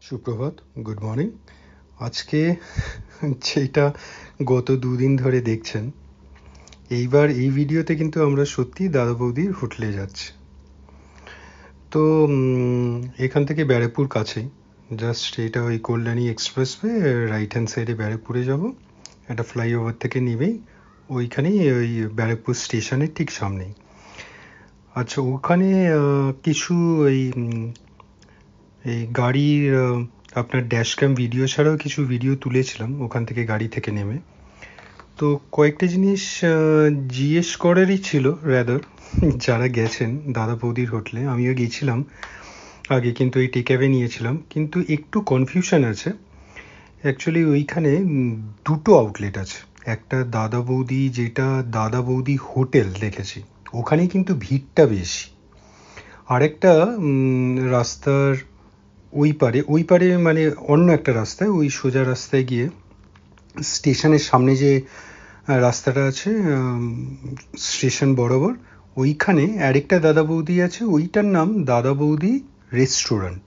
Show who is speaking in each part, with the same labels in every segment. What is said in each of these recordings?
Speaker 1: সুপ্রভাত, good morning. আজকে যেটা গত দুদিন ধরে দেখছেন, এইবার এই ভিডিওতে কিন্তু আমরা সত্যি দাদা বৌদির হোটেলে যাচ্ছি। তো এখান থেকে ব্যারাকপুর কাছেই, জাস্ট এটা ওই কল্যাণী এক্সপ্রেসওয়ে রাইট হ্যান্ড সাইডে ব্যারাকপুরে যাব। একটা ফ্লাইওভার থেকে নেবেই ওইখানেই ওই ব্যারাকপুর স্টেশনের ঠিক সামনেই। আচ্ছা, ওখানে কিছু এই গাড়ির আপনার ড্যাশ ক্যাম ভিডিও ছাড়াও কিছু ভিডিও তুলেছিলাম ওখান থেকে গাড়ি থেকে নেমে। তো কয়েকটা জিনিস জিজ্ঞেস করারই ছিল র্যাদার, যারা গেছেন দাদা বৌদির হোটেলে। আমিও গিয়েছিলাম আগে, কিন্তু এই টেকঅ্যাওয়ে নিয়েছিলাম, কিন্তু একটু কনফিউশন আছে। অ্যাকচুয়ালি ওইখানে দুটো আউটলেট আছে। একটা দাদা বৌদি, যেটা দাদা বৌদি হোটেল দেখেছি, ওখানে কিন্তু ভিড়টা বেশি। আরেকটা রাস্তার ওই পারে মানে অন্য একটা রাস্তায়, ওই সোজা রাস্তায় গিয়ে স্টেশনের সামনে যে রাস্তাটা আছে স্টেশন বরাবর, ওইখানে আরেকটা দাদা বৌদি আছে, ওইটার নাম দাদা বৌদি রেস্টুরেন্ট।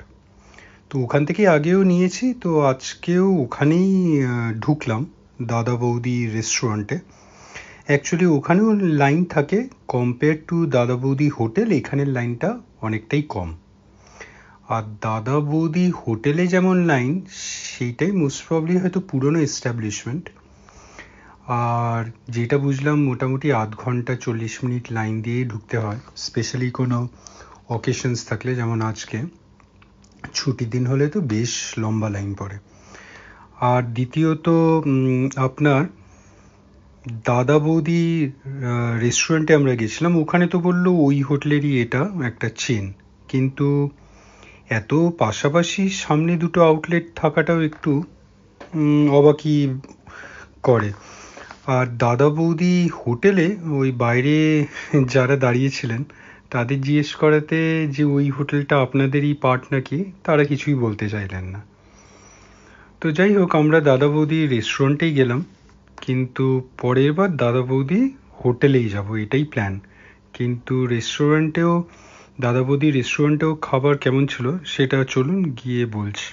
Speaker 1: তো ওখান থেকে আগেও নিয়েছি, তো আজকেও ওখানেই ঢুকলাম দাদা বৌদি রেস্টুরেন্টে। অ্যাকচুয়ালি ওখানেও লাইন থাকে, কম্পেয়ার টু দাদা বৌদি হোটেল এখানের লাইনটা অনেকটাই কম। আর দাদা বৌদি হোটেলে যেমন লাইন, সেইটাই মোস্ট প্রবলি হয়তো পুরনো এস্টাবলিশমেন্ট। আর যেটা বুঝলাম, মোটামুটি 8 ঘন্টা 40 মিনিট লাইন দিয়েই ঢুকতে হয়, স্পেশালি কোনো অকেশনস থাকলে, যেমন আজকে ছুটির দিন হলে তো বেশ লম্বা লাইন পড়ে। আর দ্বিতীয়ত আপনার দাদা বৌদি রেস্টুরেন্টে আমরা গেছিলাম, ওখানে তো বললো ওই হোটেলেরই এটা একটা চেন, কিন্তু এত পাশাপাশি সামনে দুটো আউটলেট থাকাটাও একটু অবাকই করে। আর দাদা বৌদি হোটেলে ওই বাইরে যারা দাঁড়িয়েছিলেন তাদের জিজ্ঞেস করাতে যে ওই হোটেলটা আপনাদেরই পার্ট নাকি, তারা কিছুই বলতে চাইলেন না। তো যাই হোক, আমরা দাদা বৌদি রেস্টুরেন্টেই গেলাম, কিন্তু পরের বার দাদা বৌদি হোটেলেই যাব, এটাই প্ল্যান। কিন্তু দাদা বৌদি রেস্টুরেন্টেও খাবার কেমন ছিল সেটা চলুন গিয়ে বলছি।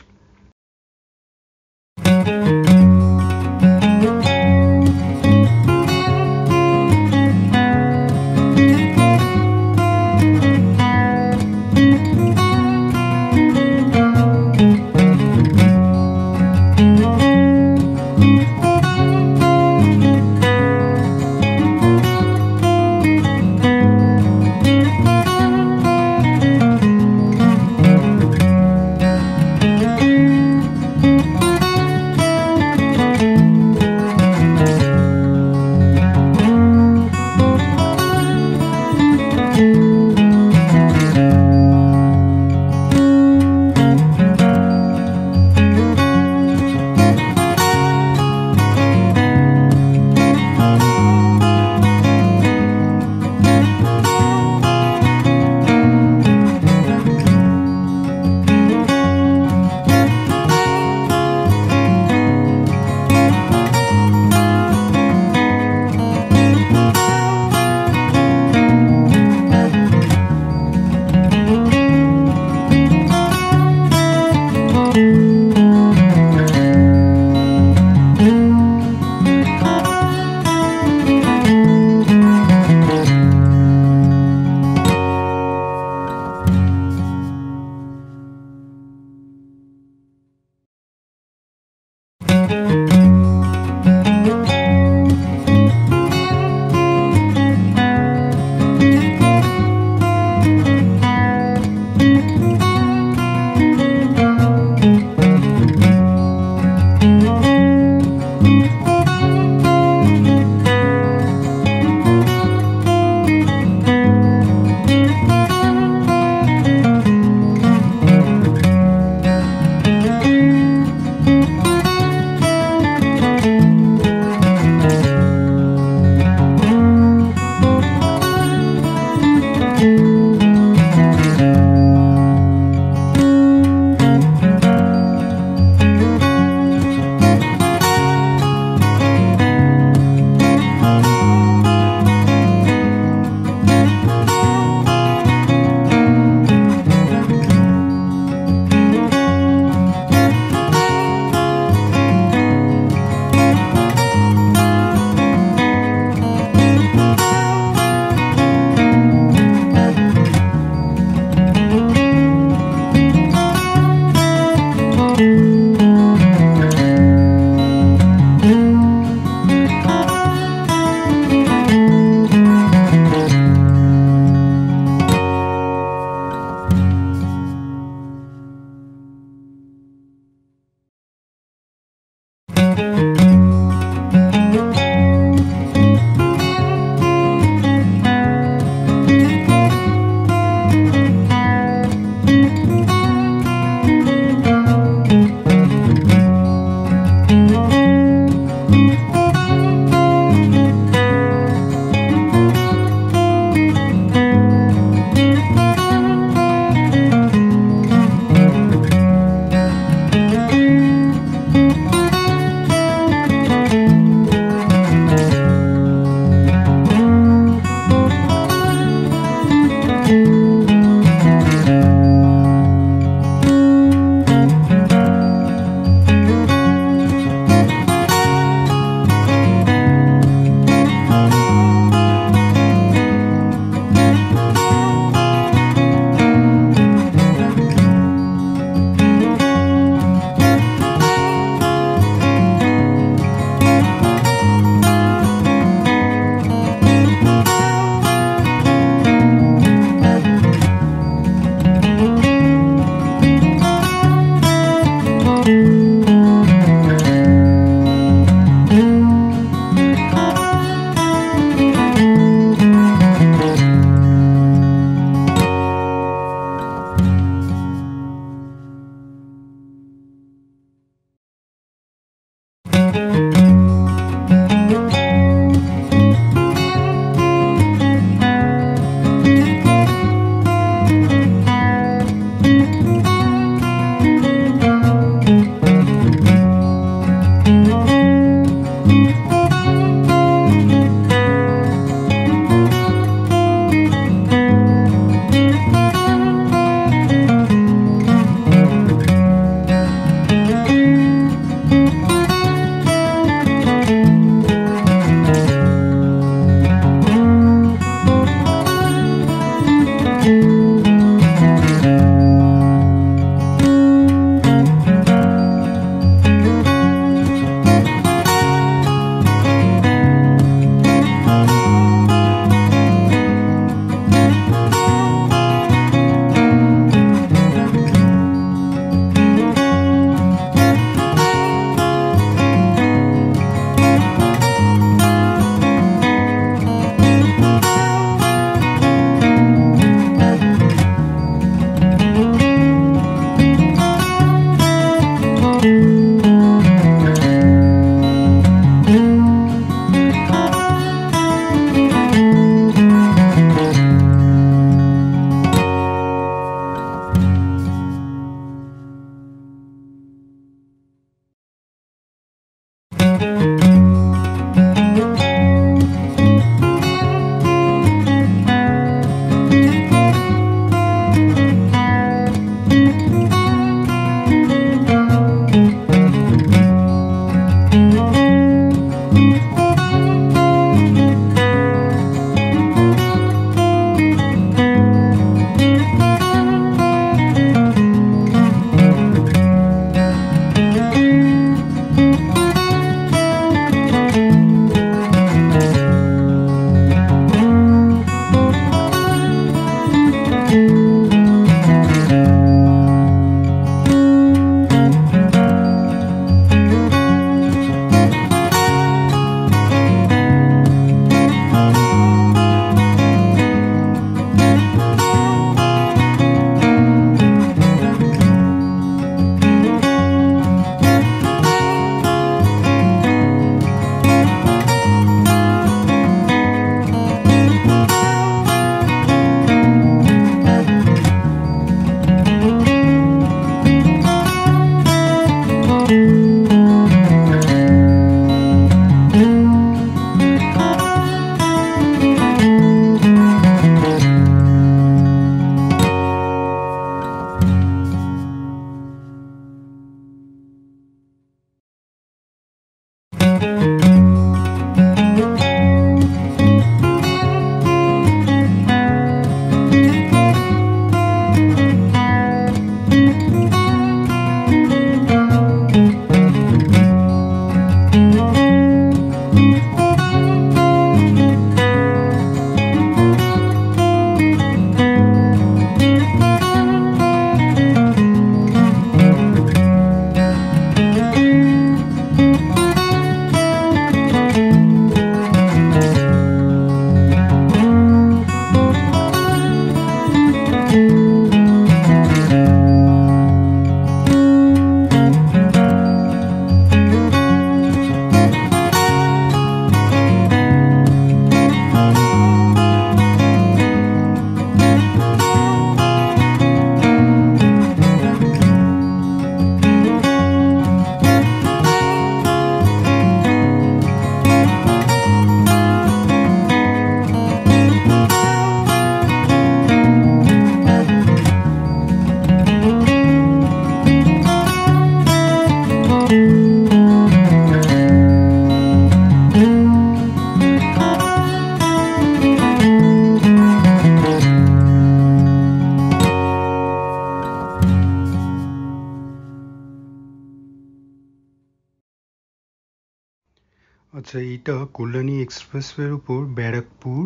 Speaker 1: আচ্ছা, এইটা কল্যাণী এক্সপ্রেসওয়ের উপর ব্যারাকপুর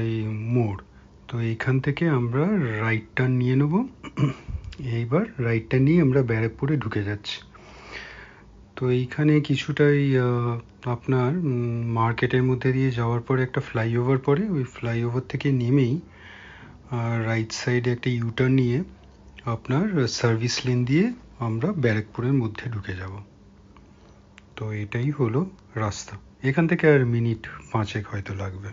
Speaker 1: এই মোড়। তো এইখান থেকে আমরা রাইট টার্ন নিয়ে নেব। এইবার রাইট টার্ন নিয়ে আমরা ব্যারাকপুরে ঢুকে যাচ্ছি। তো এইখানে কিছুটাই আপনার মার্কেটের মধ্যে দিয়ে যাওয়ার পরে একটা ফ্লাইওভার পড়ে, ওই ফ্লাইওভার থেকে নেমেই রাইট সাইডে একটা ইউটার্ন নিয়ে আপনার সার্ভিস লেন দিয়ে আমরা ব্যারাকপুরের মধ্যে ঢুকে যাব। তো এটাই হলো রাস্তা। এখান থেকে আর মিনিট 5 হয়তো লাগবে।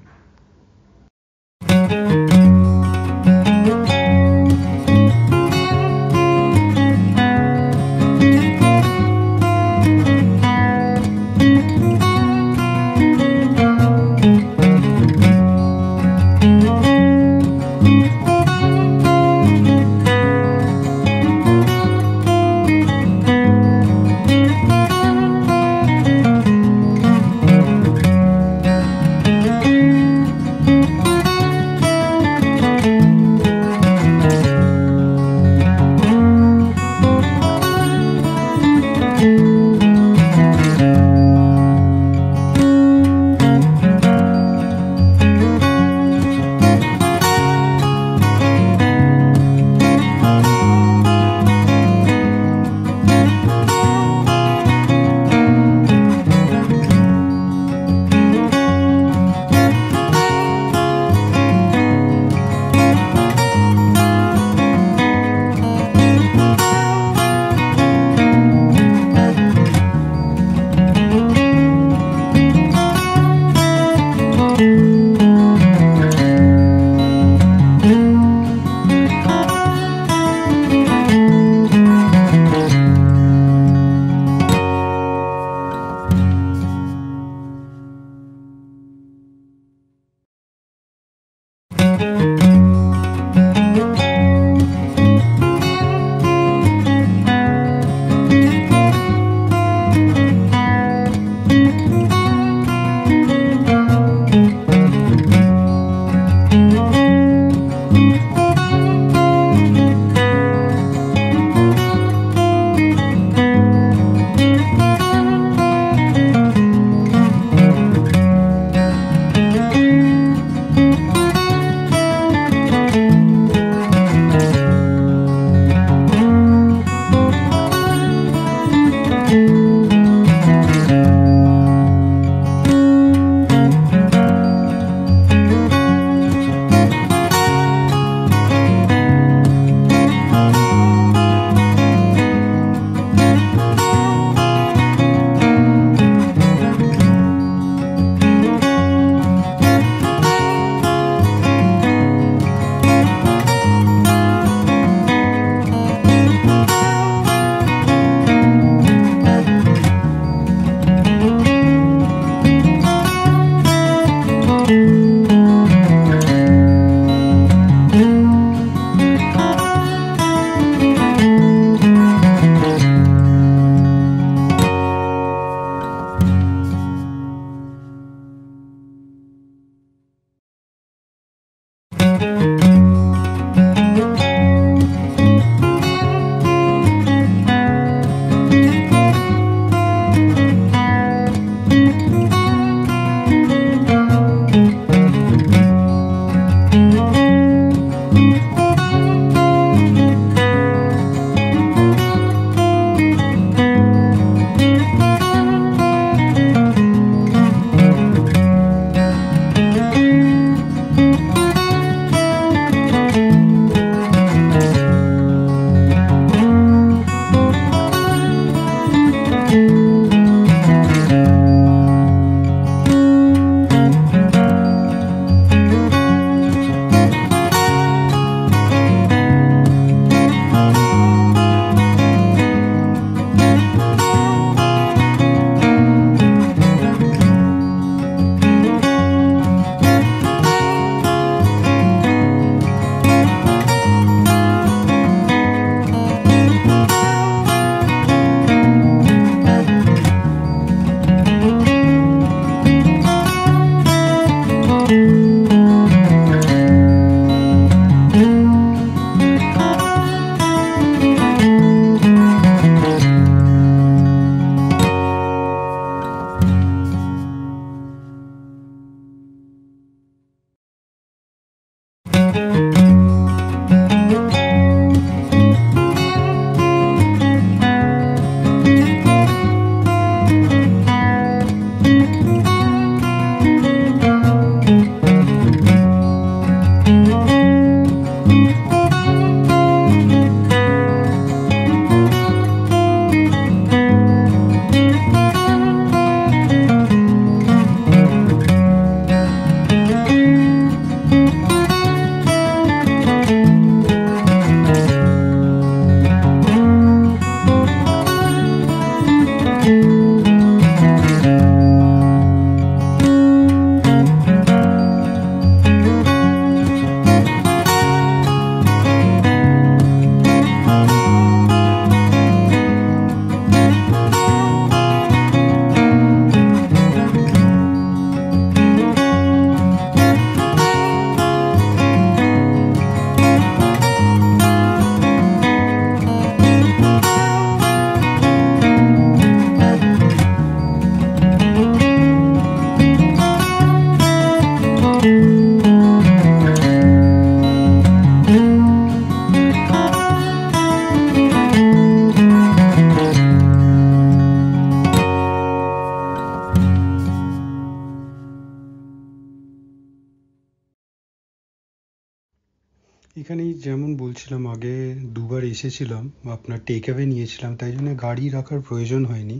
Speaker 1: এখানেই যেমন বলছিলাম, আগে দুবার এসেছিলাম, আপনার টেক অ্যাওয়ে নিয়েছিলাম, তাই জন্য গাড়ি রাখার প্রয়োজন হয়নি।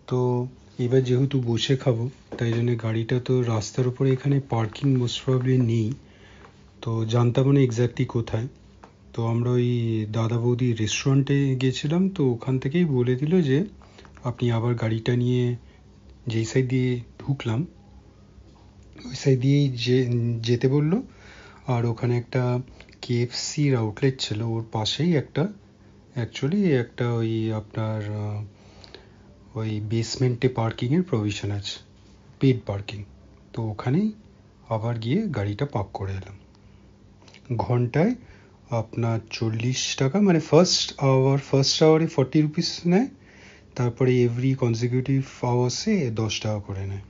Speaker 1: তো এবার যেহেতু বসে খাবো, তাই জন্য গাড়িটা তো রাস্তার উপরে এখানে পার্কিং মোস্ট প্রবাবলি নেই, তো জানতাম না এক্স্যাক্টলি কোথায়। তো আমরা ওই দাদা বৌদি রেস্টুরেন্টে গেছিলাম, তো ওখান থেকেই বলে দিল যে আপনি আবার গাড়িটা নিয়ে যেই সাইড দিয়ে ঢুকলাম ওই সাইড দিয়েই যেতে বললো। আর ওখানে একটা কেএফসির আউটলেট ছিল, ওর পাশেই একটা অ্যাকচুয়ালি একটা ওই আপনার ওই বেসমেন্টে পার্কিংয়ের প্রভিশন আছে, পেড পার্কিং। তো ওখানেই আবার গিয়ে গাড়িটা পার্ক করে এলাম। ঘন্টায় আপনার 40 টাকা, মানে ফার্স্ট আওয়ারে 40 রুপিস নেয়, তারপরে এভরি কনজিকিউটিভ আওয়ার্সে 10 টাকা করে নেয়।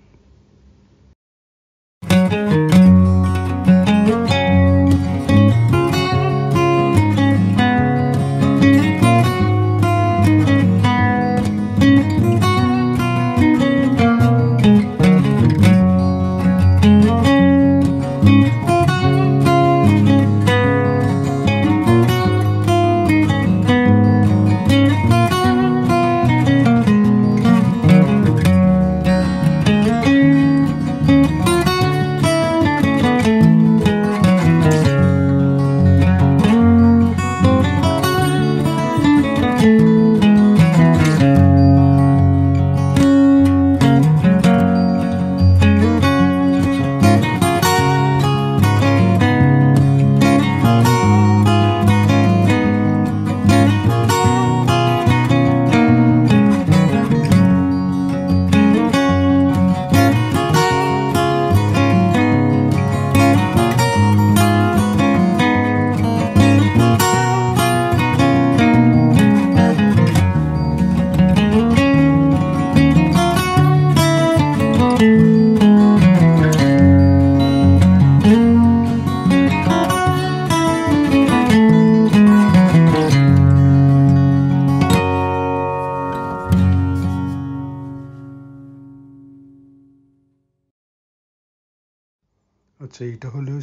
Speaker 1: আচ্ছা, এটা হলো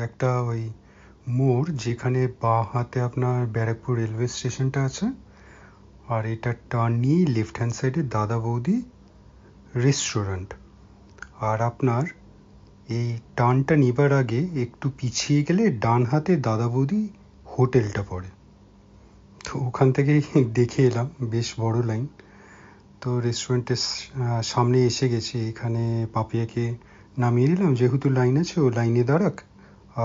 Speaker 1: একটা ওই মোড়, যেখানে বাঁ হাতে আপনার ব্যারাকপুর রেলওয়ে স্টেশনটা আছে, আর এটা টার্ন নিয়ে লেফট হ্যান্ড সাইডে দাদা বৌদি রেস্টুরেন্ট। আর আপনার এই টার্নটা নেবার আগে একটু পিছিয়ে গেলে ডান হাতে দাদা বৌদি হোটেলটা পড়ে। তো ওখান থেকেই দেখে এলাম, বেশ বড় লাইন। তো রেস্টুরেন্টের সামনে এসে গেছি, এখানে পাপিয়াকে নামিয়ে দিলাম, যেহেতু লাইন আছে ও লাইনে দাঁড়াক,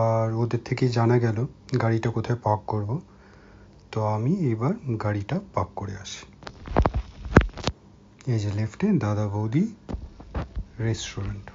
Speaker 1: আর ওদের থেকেই জানা গেল গাড়িটা কোথায় পার্ক করব। তো আমি এবার গাড়িটা পার্ক করে আসি। এই যে লেফটে দাদা বৌদি রেস্টুরেন্ট।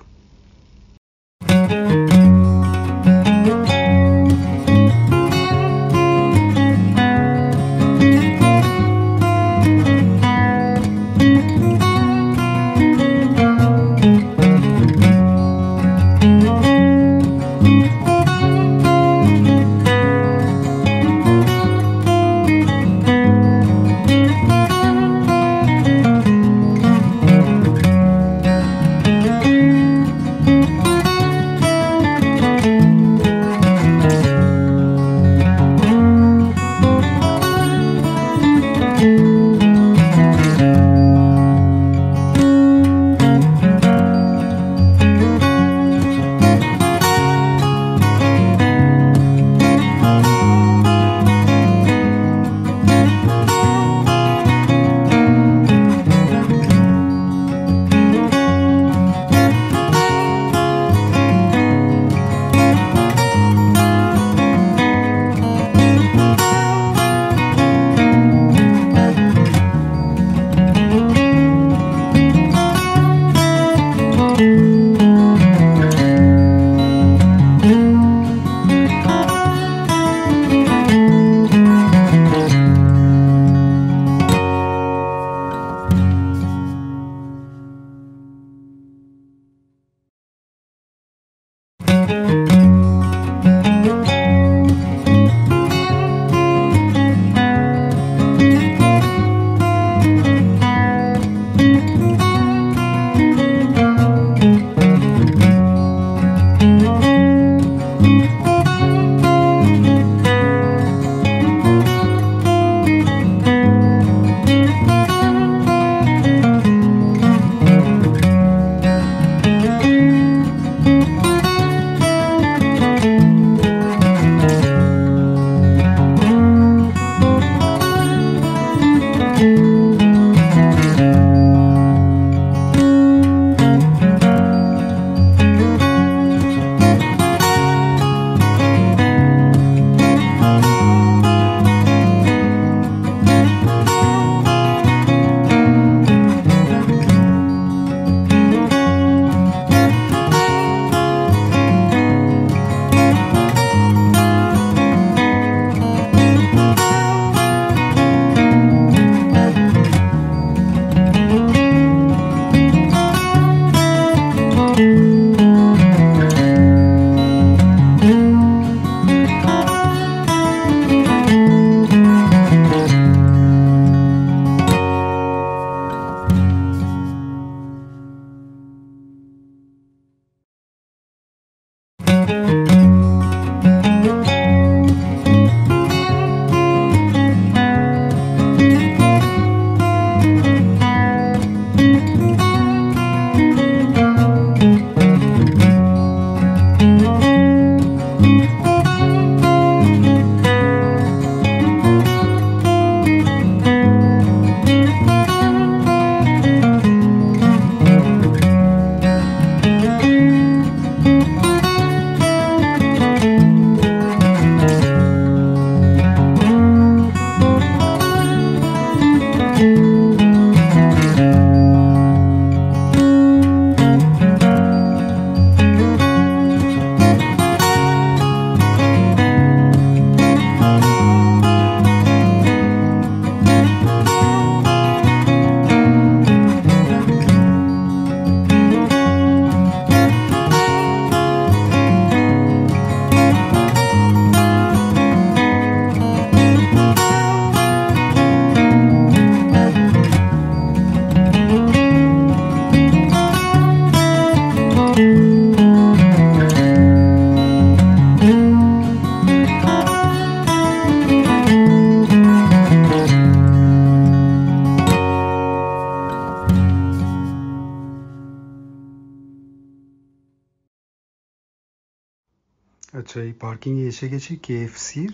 Speaker 1: আচ্ছা, এই পার্কিংয়ে এসে গেছি কেএফসির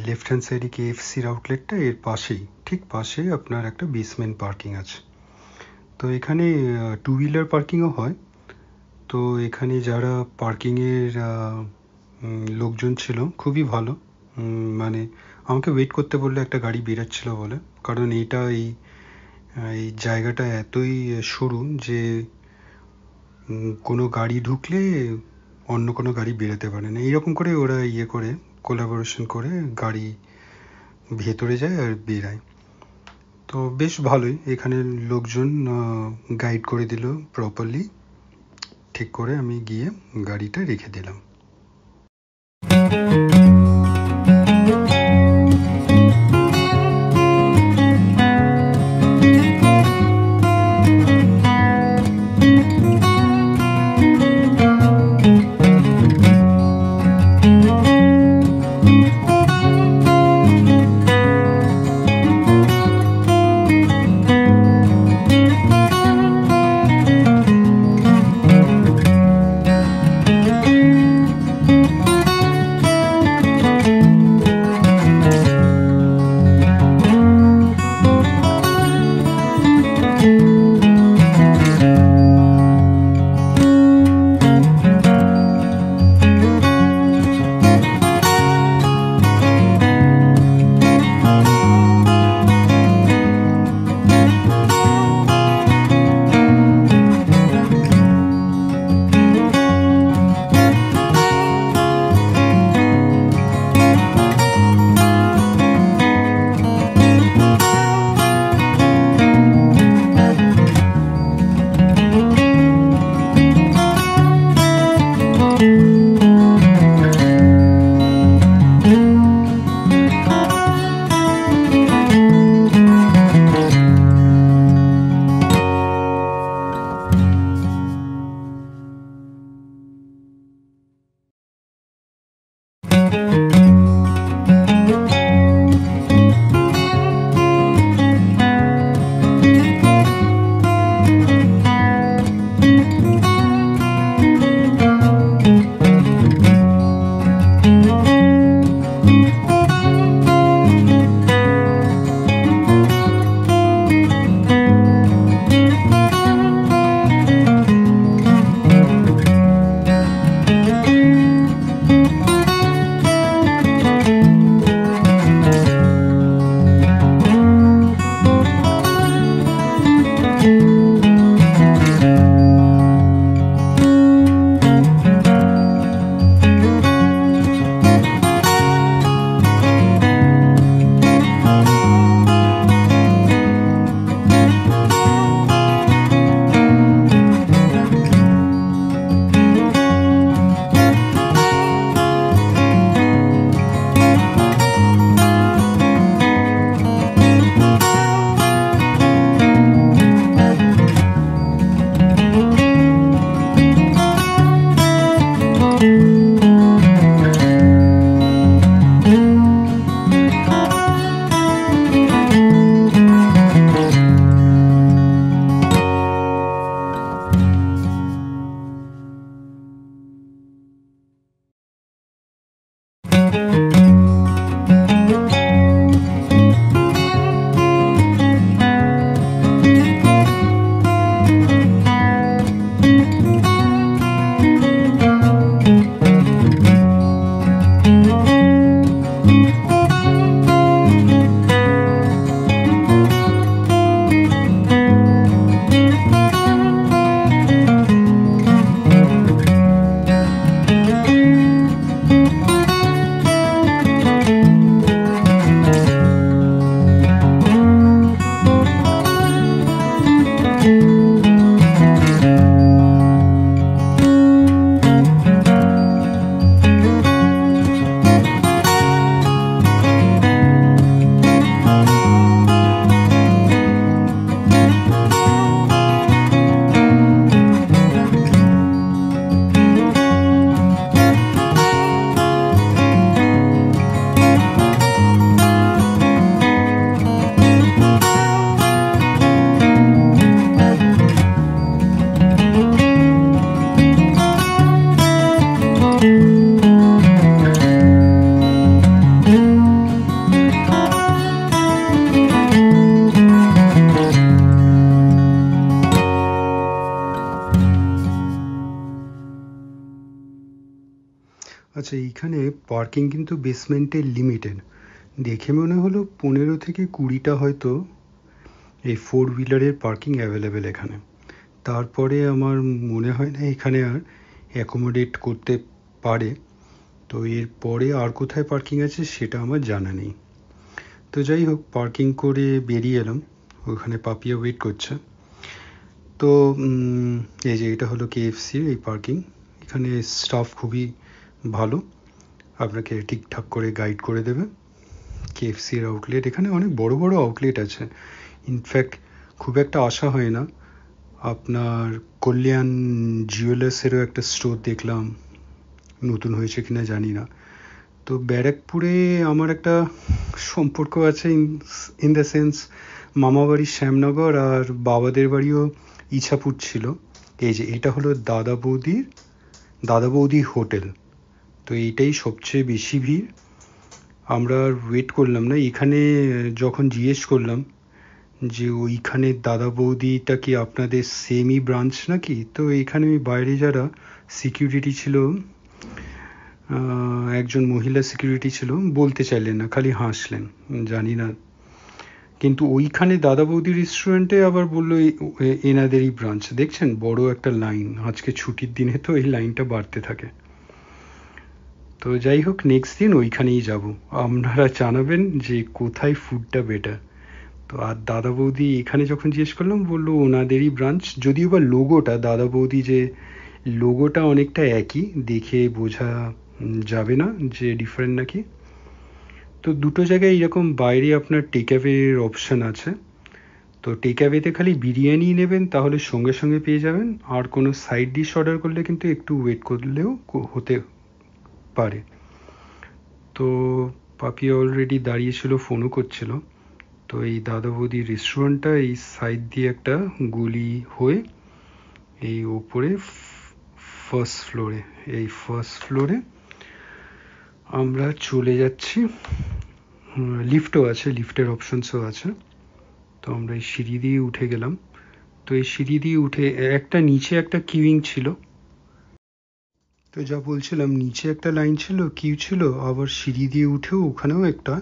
Speaker 1: লেফট হ্যান্ড সাইডে কেএফসির আউটলেটটা, এর পাশেই ঠিক পাশে আপনার একটা বেসমেন্ট পার্কিং আছে। তো এখানে টু হুইলার পার্কিংও হয়। তো এখানে যারা পার্কিংয়ের লোকজন ছিল খুবই ভালো, মানে আমাকে ওয়েট করতে বললো একটা গাড়ি বেরোচ্ছিল বলে, কারণ এই জায়গাটা এতই সরু যে কোনো গাড়ি ঢুকলে অন্য কোনো গাড়ি বেরোতে পারে না, এইরকম করে ওরা করে কোলাবোরেশন করে গাড়ি ভেতরে যায় আর বেরায়। তো বেশ ভালোই, এখানে লোকজন গাইড করে দিল প্রপারলি, ঠিক করে আমি গিয়ে গাড়িটা রেখে দিলাম। আচ্ছা, এইখানে পার্কিং কিন্তু বেসমেন্টে লিমিটেড। দেখে মনে হলো 15 থেকে 20টা হয়তো এই 4 হুইলারের পার্কিং অ্যাভেলেবেল এখানে। তারপরে আমার মনে হয় না এখানে আর অ্যাকোমোডেট করতে পারে। তো এরপরে আর কোথায় পার্কিং আছে সেটা আমার জানা নেই। তো যাই হোক, পার্কিং করে বেরিয়ে এলাম। ওখানে পাপিয়া ওয়েট করছে। তো এই যে এটা হলো কেএফসির এই পার্কিং। এখানে স্টাফ খুবই ভালো, আপনাকে ঠিকঠাক করে গাইড করে দেবে। কেএফসির আউটলেট, এখানে অনেক বড় বড় আউটলেট আছে। ইনফ্যাক্ট খুব একটা আশা হয় না। আপনার কল্যাণ জুয়েলার্সেরও একটা স্টোর দেখলাম, নতুন হয়েছে কিনা জানি না। তো ব্যারাকপুরে আমার একটা সম্পর্ক আছে, ইন দ্য সেন্স মামাবাড়ির শ্যামনগর আর বাবাদের বাড়িও ইছাপুর ছিল। এই যে এটা হলো দাদা বৌদি হোটেল। তো এইটাই সবচেয়ে বেশি ভিড়। আমরা আর ওয়েট করলাম না। এখানে যখন জিজ্ঞেস করলাম যে ওইখানে দাদা বৌদিটা কি আপনাদের সেমই ব্রাঞ্চ নাকি, তো এখানে বাইরে যারা সিকিউরিটি ছিল, একজন মহিলা সিকিউরিটি ছিল, বলতে চাইলেন না, খালি হাসলেন, জানি না। কিন্তু ওইখানে দাদা বৌদি রেস্টুরেন্টে আবার বললো এনাদেরই ব্রাঞ্চ। দেখছেন বড় একটা লাইন, আজকে ছুটির দিনে তো এই লাইনটা বাড়তে থাকে। তো যাই হোক, নেক্সট দিন ওইখানেই যাব। আপনারা জানাবেন যে কোথায় ফুডটা বেটার। তো আর দাদা বৌদি এখানে যখন জিজ্ঞেস করলাম বললো ওনাদেরই ব্রাঞ্চ। যদিও বা লোগোটা, দাদা বৌদি যে লোগোটা অনেকটা একই, দেখে বোঝা যাবে না যে ডিফারেন্ট নাকি। তো দুটো জায়গায় এরকম বাইরে আপনার টেক অ্যাওয়ের অপশান আছে। তো টেক অ্যাওয়েতে খালি বিরিয়ানি নেবেন তাহলে সঙ্গে সঙ্গে পেয়ে যাবেন, আর কোনো সাইড ডিশ অর্ডার করলে কিন্তু একটু ওয়েট করলেও হতে পারে। তো পাপিয়া অলরেডি দাঁড়িয়েছিল, ফোনও করছিল। তো এই দাদা বৌদি রেস্টুরেন্টটা এই সাইড দিয়ে একটা গলি হয়ে এই ওপরে ফার্স্ট ফ্লোরে আমরা চলে যাচ্ছি। লিফটও আছে, লিফটের অপশনসও আছে। তো আমরা এই সিঁড়ি দিয়ে উঠে গেলাম। তো এই সিঁড়ি দিয়ে উঠে একটা নিচে একটা কিউইং ছিল। তো যা বলছিলাম, নিচে একটা লাইন ছিল, কিউ ছিল, আবার সিঁড়ি দিয়ে উঠেও ওখানেও একটা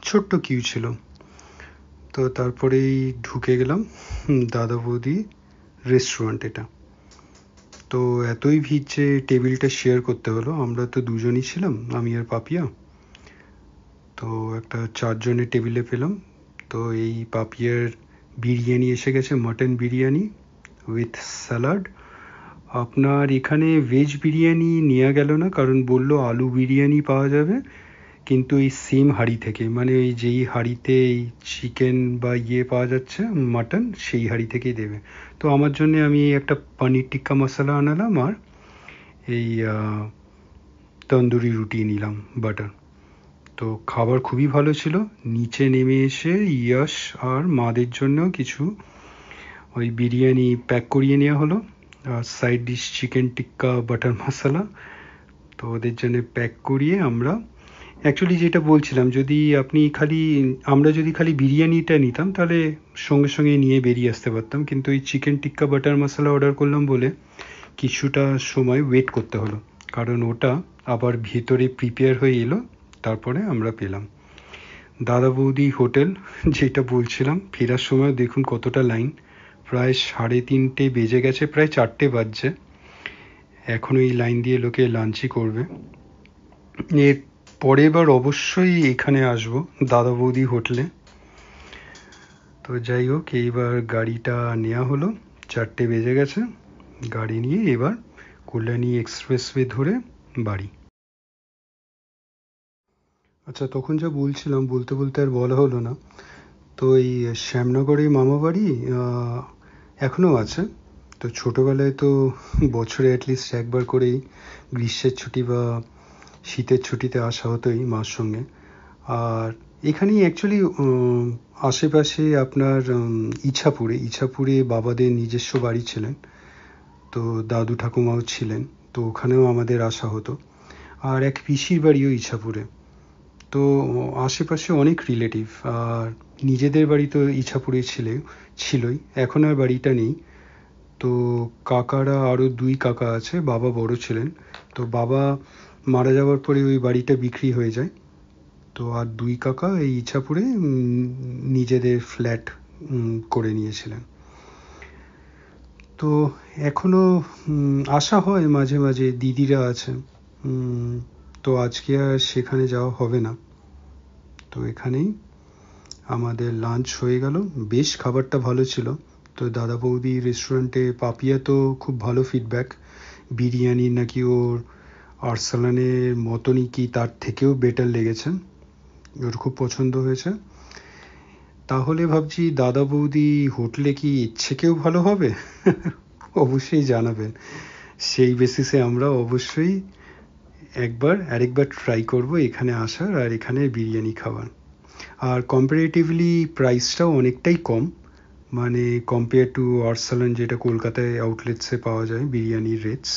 Speaker 1: ছোট্ট কিউ ছিল। তো তারপরেই ঢুকে গেলাম দাদা বৌদি রেস্টুরেন্ট এটা। তো এতই ভিড় যে টেবিলটা শেয়ার করতে হলো। আমরা তো দুজনই ছিলাম, আমি আর পাপিয়া। তো একটা 4 জনের টেবিলে পেলাম। তো এই পাপিয়ার বিরিয়ানি এসে গেছে, মাটন বিরিয়ানি উইথ স্যালাড। আপনার এখানে ভেজ বিরিয়ানি নেওয়া গেল না, কারণ বললো আলু বিরিয়ানি পাওয়া যাবে, কিন্তু এই সেম হাঁড়ি থেকে, মানে এই যেই হাঁড়িতে এই চিকেন বা পাওয়া যাচ্ছে মাটন, সেই হাঁড়ি থেকেই দেবে। তো আমার জন্য আমি একটা পনির টিক্কা মশলা আনালাম আর এই তন্দুরি রুটি নিলাম বাটার। তো খাবার খুবই ভালো ছিল। নিচে নেমে এসে ইয়াশ আর মাদের জন্য কিছু ওই বিরিয়ানি প্যাক করিয়ে নেওয়া হলো, আর সাইড ডিশ চিকেন টিক্কা বাটার মশলা। তো ওদের জন্য প্যাক করিয়ে আমরা অ্যাকচুয়ালি যেটা বলছিলাম, আমরা যদি খালি বিরিয়ানিটা নিতাম তাহলে সঙ্গে সঙ্গে নিয়ে বেরিয়ে আসতে পারতাম, কিন্তু এই চিকেন টিক্কা বাটার মশলা অর্ডার করলাম বলে কিছুটা সময় ওয়েট করতে হলো, কারণ ওটা আবার ভেতরে প্রিপেয়ার হয়ে এলো, তারপরে আমরা পেলাম। দাদা বৌদি হোটেল যেটা বলছিলাম, ফেরার সময় দেখুন কতটা লাইন, প্রায় 3:30 বেজে গেছে, প্রায় 4টে বাজছে, এখনও এই লাইন দিয়ে লোকে লাঞ্চই করবে। এর পরের বার অবশ্যই এখানে আসবো দাদা বৌদি হোটেলে। তো যাই হোক, এইবার গাড়িটা নেওয়া হলো, 4টে বেজে গেছে, গাড়ি নিয়ে এবার কল্যাণী এক্সপ্রেসওয়ে ধরে বাড়ি। আচ্ছা, তখন যা বলছিলাম, বলতে বলতে আর বলা হলো না। তো এই শ্যামনগরে মামা বাড়ি এখনও আছে। তো ছোটোবেলায় তো বছরে অ্যাটলিস্ট একবার করেই গ্রীষ্মের ছুটি বা শীতের ছুটিতে আসা হতোই মার সঙ্গে। আর এখানেই অ্যাকচুয়ালি আশেপাশে আপনার ইছাপুরে বাবাদের নিজস্ব বাড়ি ছিলেন, তো দাদু ঠাকুমাও ছিলেন, তো ওখানেও আমাদের আসা হতো। আর এক পিসির বাড়িও ইছাপুরে। তো আশেপাশে অনেক রিলেটিভ, আর নিজেদের বাড়ি তো ইছাপুরে ছিলই, এখন আর বাড়িটা নেই। তো কাকারা, আরও 2 কাকা আছে, বাবা বড় ছিলেন। তো বাবা মারা যাওয়ার পরে ওই বাড়িটা বিক্রি হয়ে যায়। তো আর দুই কাকা এই ইছাপুরে নিজেদের ফ্ল্যাট করে নিয়েছিলেন। তো এখনো আসা হয় মাঝে মাঝে, দিদিরা আছে। তো আজকে আর সেখানে যাওয়া হবে না। তো এখানেই আমাদের লাঞ্চ হয়ে গেল। বেশ খাবারটা ভালো ছিল। তো দাদা বৌদি রেস্টুরেন্টে, পাপিয়া তো খুব ভালো ফিডব্যাক, বিরিয়ানি নাকি ওর আরসালানের মতনই কি তার থেকেও বেটার লেগেছে, ওর খুব পছন্দ হয়েছে। তাহলে ভাবছি দাদা বৌদি হোটেলে কি ইচ্ছেকেও ভালো হবে? অবশ্যই জানাবেন। সেই বেসিসে আমরা অবশ্যই আরেকবার ট্রাই করব এখানে আসার আর এখানে বিরিয়ানি খাওয়ার। আর কম্পারেটিভলি প্রাইসটাও অনেকটাই কম, মানে কম্পেয়ার টু আরসালান যেটা কলকাতায় আউটলেটসে পাওয়া যায় বিরিয়ানির রেটস।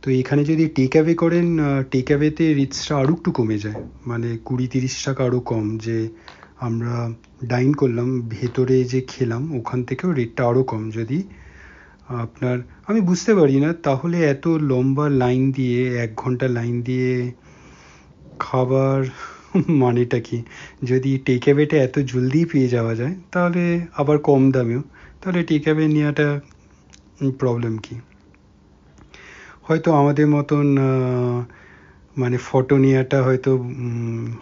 Speaker 1: তো এখানে যদি টেক অ্যাওয়ে করেন, টেক অ্যাওয়েতে রেটসটা আরও একটু কমে যায়, মানে 20-30 টাকা আরও কম। যে আমরা ডাইন করলাম, ভেতরে যে খেলাম, ওখান থেকেও রেটটা আরও কম। যদি আপনার, আমি বুঝতে পারি না তাহলে এত লম্বা লাইন দিয়ে, 1 ঘন্টা লাইন দিয়ে খাবার মানেটা কি? যদি টেক অ্যাওয়েটা এত জলদি পেয়ে যাওয়া যায়, তাহলে আবার কম দামেও, তাহলে টেক অ্যাওয়ে নেওয়াটা প্রবলেম কি? হয়তো আমাদের মতন মানে ফটো নেওয়াটা হয়তো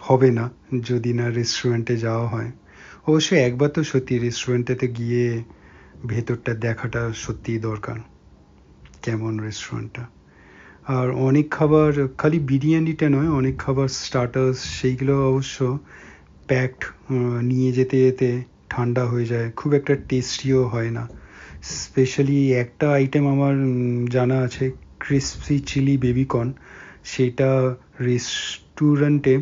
Speaker 1: হবে না যদি না রেস্টুরেন্টে যাওয়া হয়। অবশ্যই একবার তো সত্যি রেস্টুরেন্টেতে গিয়ে ভেতরটা দেখাটা সত্যিই দরকার, কেমন রেস্টুরেন্টটা। আর অনেক খাবার, খালি বিরিয়ানিটা নয়, অনেক খাবার স্টার্টার্স, সেইগুলো অবশ্য প্যাকড, নিয়ে যেতে যেতে ঠান্ডা হয়ে যায়, খুব একটা টেস্টিও হয় না। স্পেশালি একটা আইটেম আমার জানা আছে, ক্রিসপি চিলি বেবিকর্ন, সেটা রেস্টুরেন্টে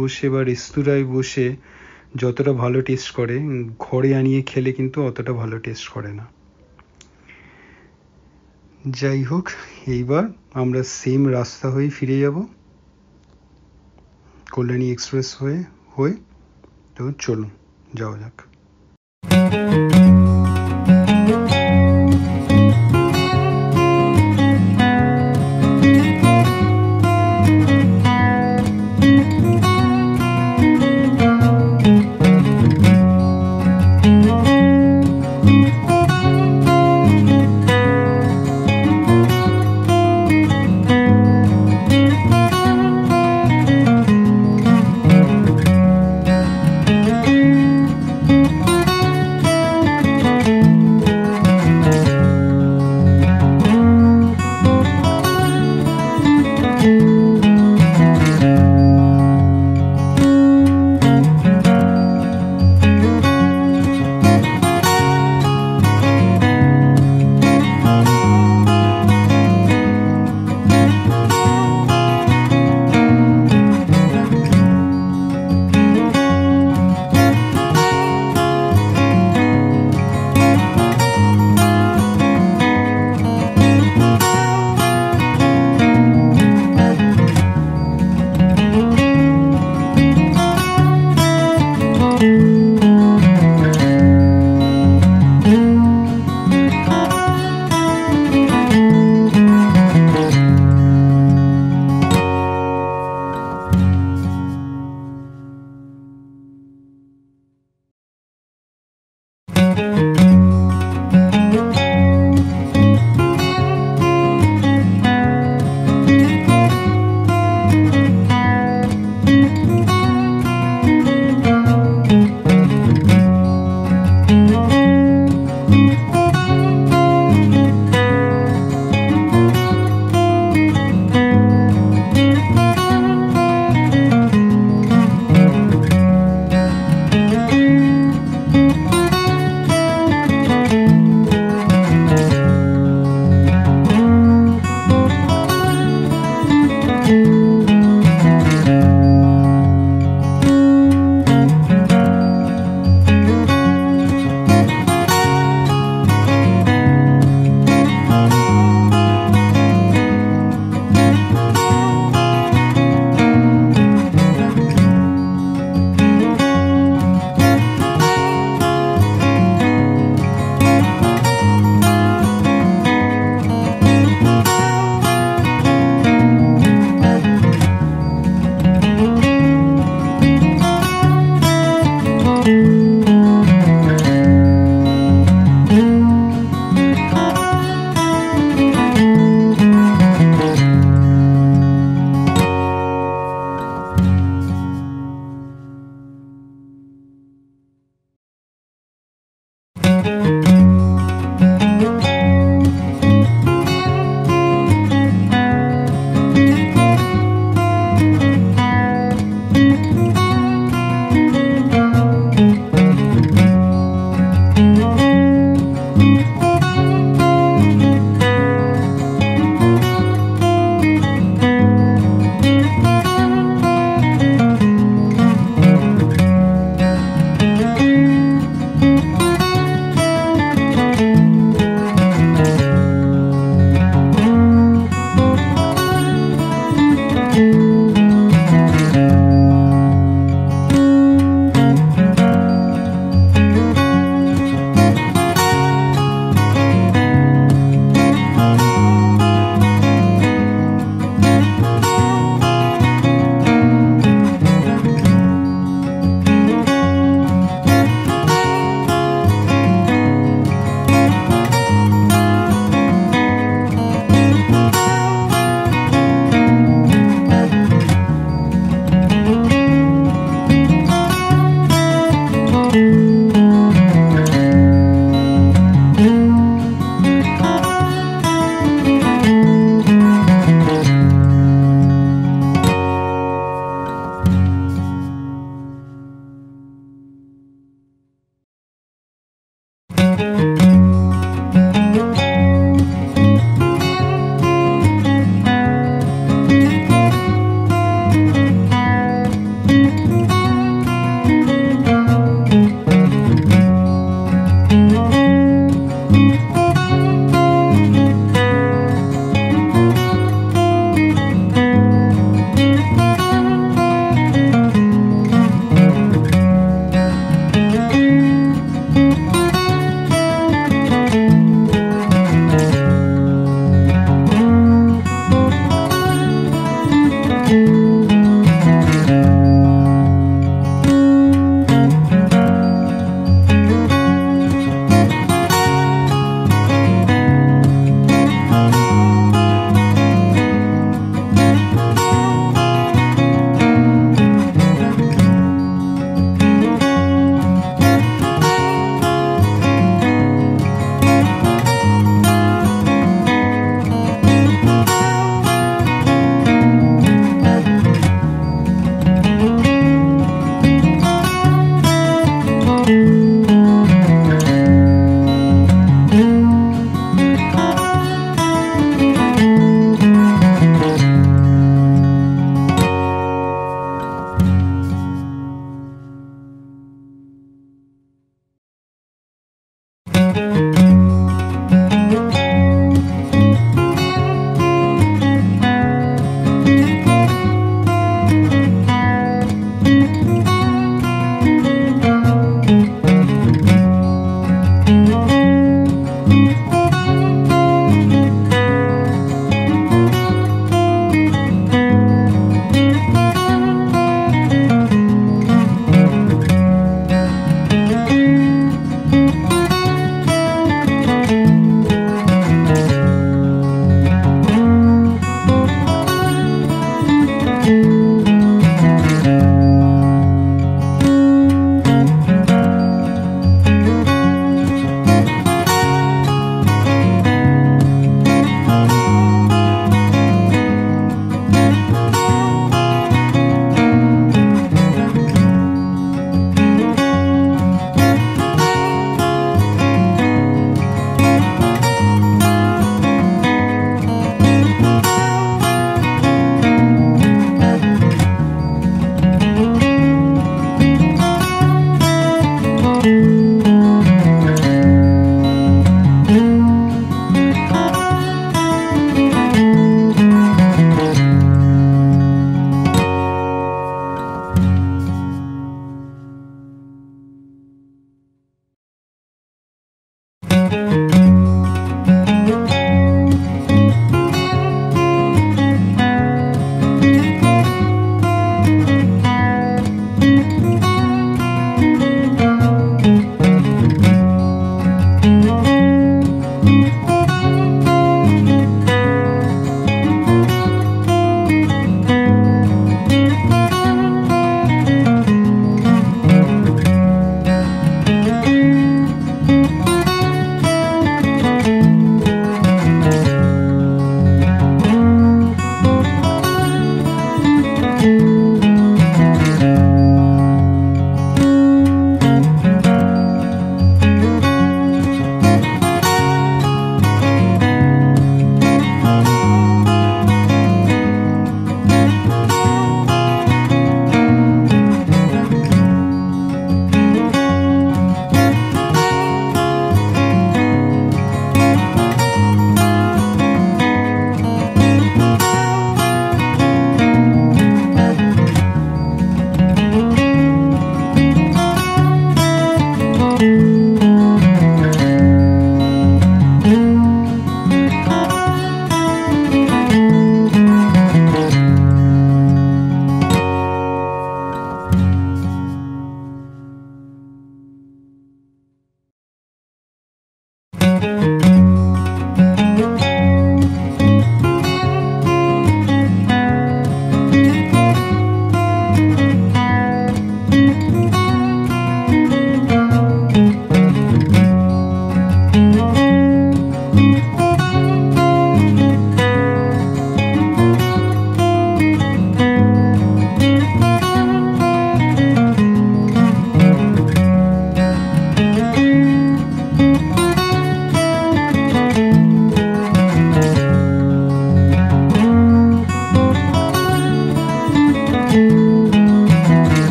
Speaker 1: বসে বা রেস্তোরাঁয় বসে যতটা ভালো টেস্ট করে, ঘরে আনিয়ে খেলে কিন্তু অতটা ভালো টেস্ট করে না। যাই হোক, এইবার আমরা সেম রাস্তা হয়ে ফিরে যাব, কল্যাণী এক্সপ্রেস হয়ে। তো চলুন যাওয়া যাক।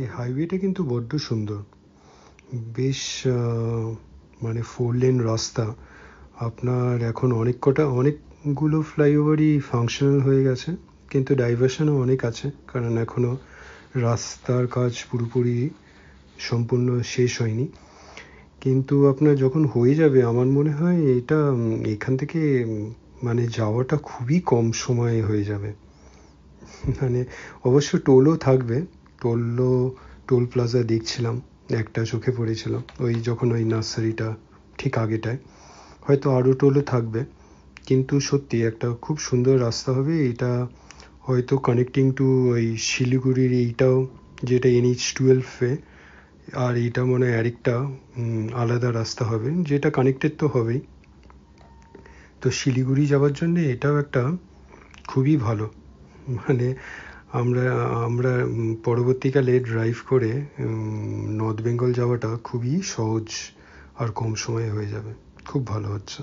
Speaker 1: এই হাইওয়েটা কিন্তু বড্ড সুন্দর, বেশ মানে 4 লেন রাস্তা। আপনার এখন অনেকগুলো ফ্লাইওভারই ফাংশনাল হয়ে গেছে, কিন্তু ডাইভারশনও অনেক আছে, কারণ এখনও রাস্তার কাজ পুরোপুরি সম্পূর্ণ শেষ হয়নি। কিন্তু আপনার যখন হয়ে যাবে আমার মনে হয় এটা এখান থেকে মানে যাওয়াটা খুবই কম সময়ে হয়ে যাবে। মানে অবশ্য টোলও থাকবে, টোল প্লাজা দেখছিলাম, একটা চোখে পড়েছিল যখন ওই নার্সারিটা ঠিক আগেটায়, হয়তো আরও টোলও থাকবে। কিন্তু সত্যি একটা খুব সুন্দর রাস্তা হবে এটা, হয়তো কানেক্টিং টু ওই শিলিগুড়ির এইটাও, যেটা NH-12 আর এইটা মনে হয় আরেকটা আলাদা রাস্তা হবে, যেটা কানেক্টেড তো হবেই। তো শিলিগুড়ি যাওয়ার জন্য এটাও একটা খুবই ভালো, মানে আমরা আমরা পরবর্তীকালে ড্রাইভ করে নর্থ বেঙ্গল যাওয়াটা খুবই সহজ আর কম সময়ে হয়ে যাবে, খুব ভালো হচ্ছে।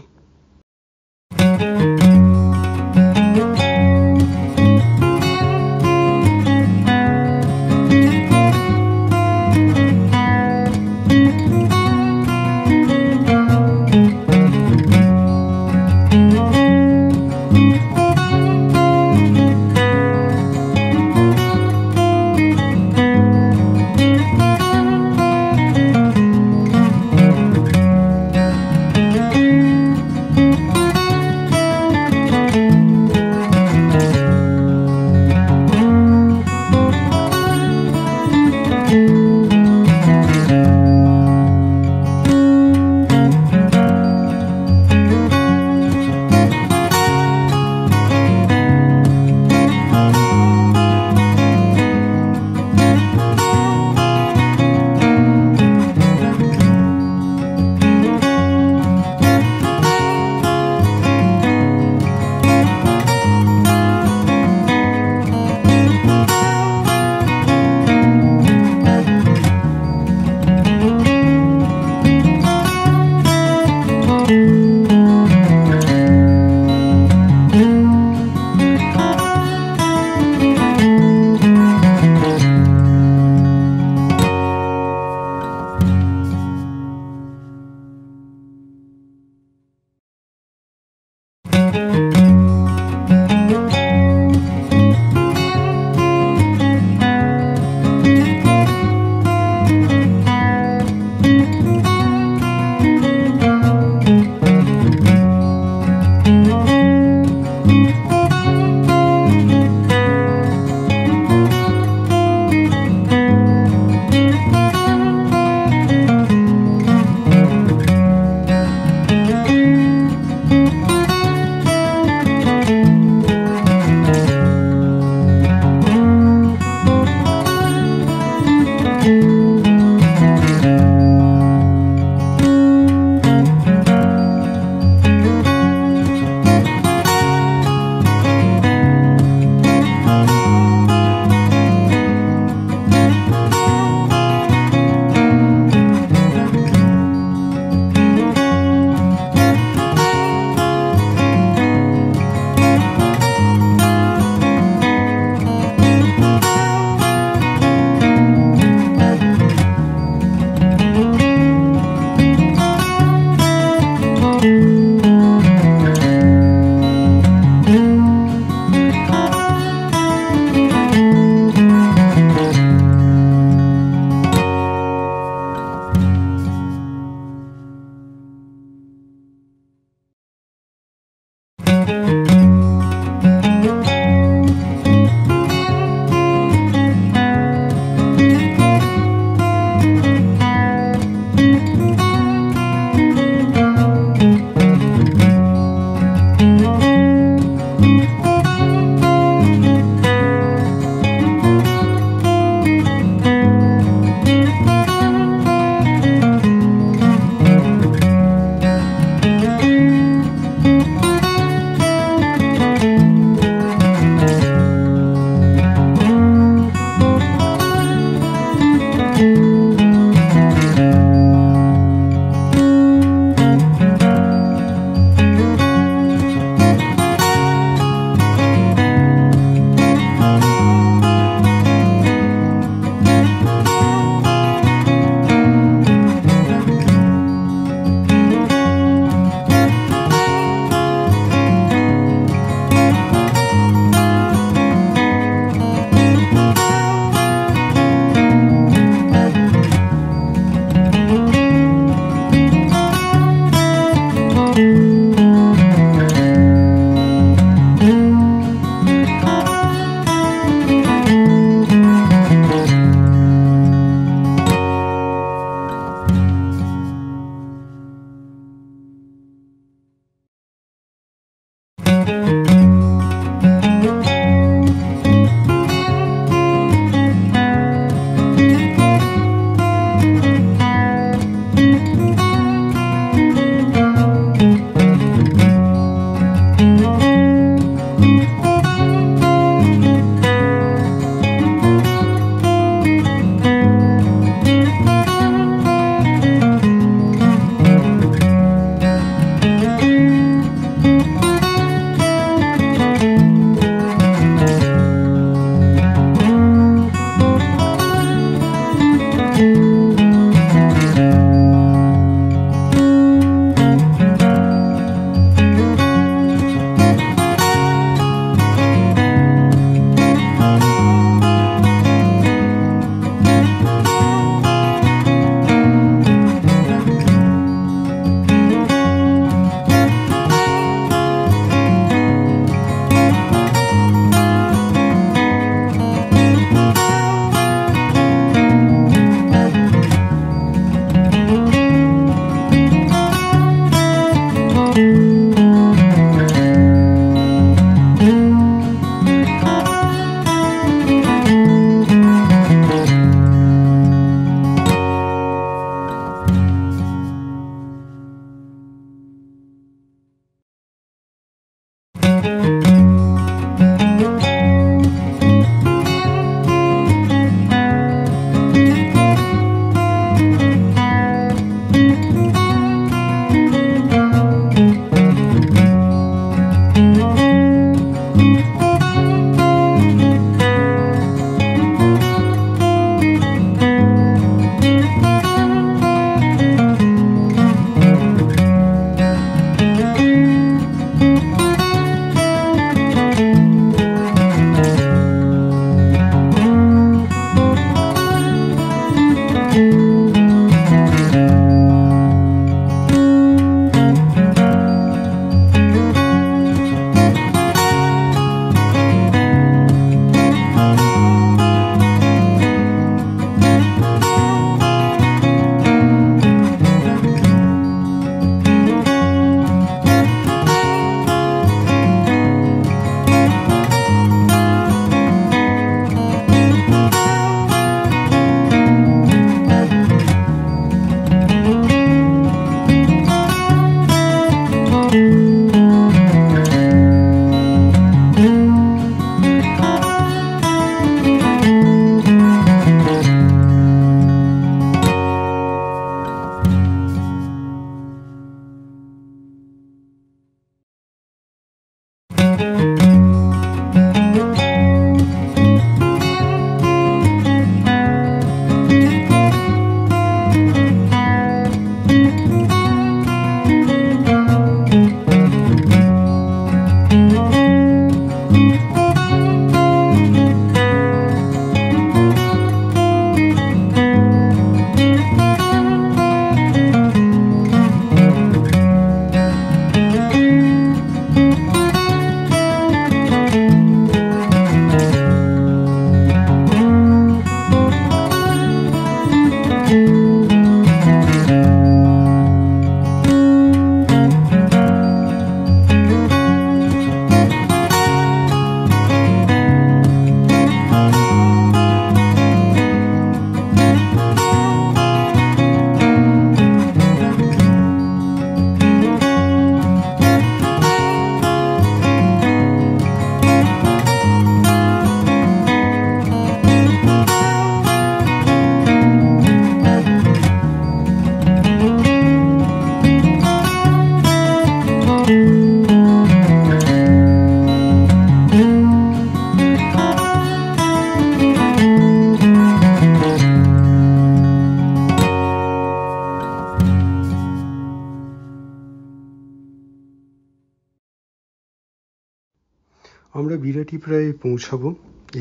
Speaker 1: আমরা বিরাটি প্রায় পৌঁছাবো,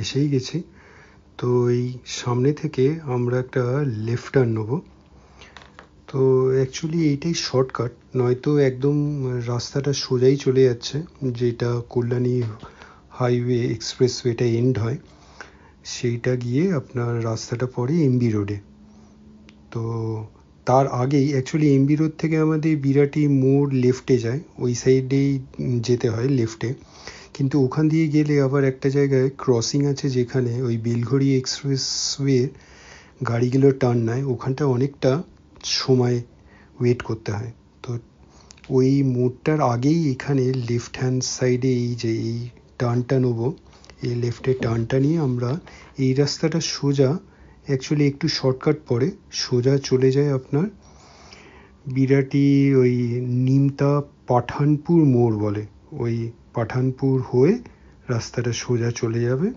Speaker 1: এসেই গেছি। তো এই সামনে থেকে আমরা একটা লেফট টার্ন নেবো। তো অ্যাকচুয়ালি এইটাই শর্টকাট, নয়তো একদম রাস্তাটা সোজাই চলে যাচ্ছে, যেটা কল্যাণী হাইওয়ে এক্সপ্রেসওয়েটা এন্ড হয়, সেইটা গিয়ে আপনার রাস্তাটা পড়ে এমবি রোডে। তো তার আগেই অ্যাকচুয়ালি এমবি রোড থেকে আমাদের বিরাটি মোড় লেফটে যায়, ওই সাইডেই যেতে হয় লেফটে। কিন্তু ওখান দিয়ে গেলে আবার একটা জায়গায় ক্রসিং আছে, যেখানে ওই বেলঘড়ি এক্সপ্রেসওয়ে গাড়িগুলো টার্ন নেয়, ওখানটা অনেকটা সময় ওয়েট করতে হয়। তো ওই মোড়টার আগেই এখানে লেফট হ্যান্ড সাইডে এই যে এই টার্নটা নেবো, এই লেফটে টার্নটা নিয়ে আমরা এই রাস্তাটা সোজা, অ্যাকচুয়ালি একটু শর্টকাট পড়ে, সোজা চলে যায় আপনার বিরাটি ওই নিমতা পাঠানপুর মোড় বলে, ওই পাঠানপুর হয়ে রাস্তাটা সোজা চলে যাবে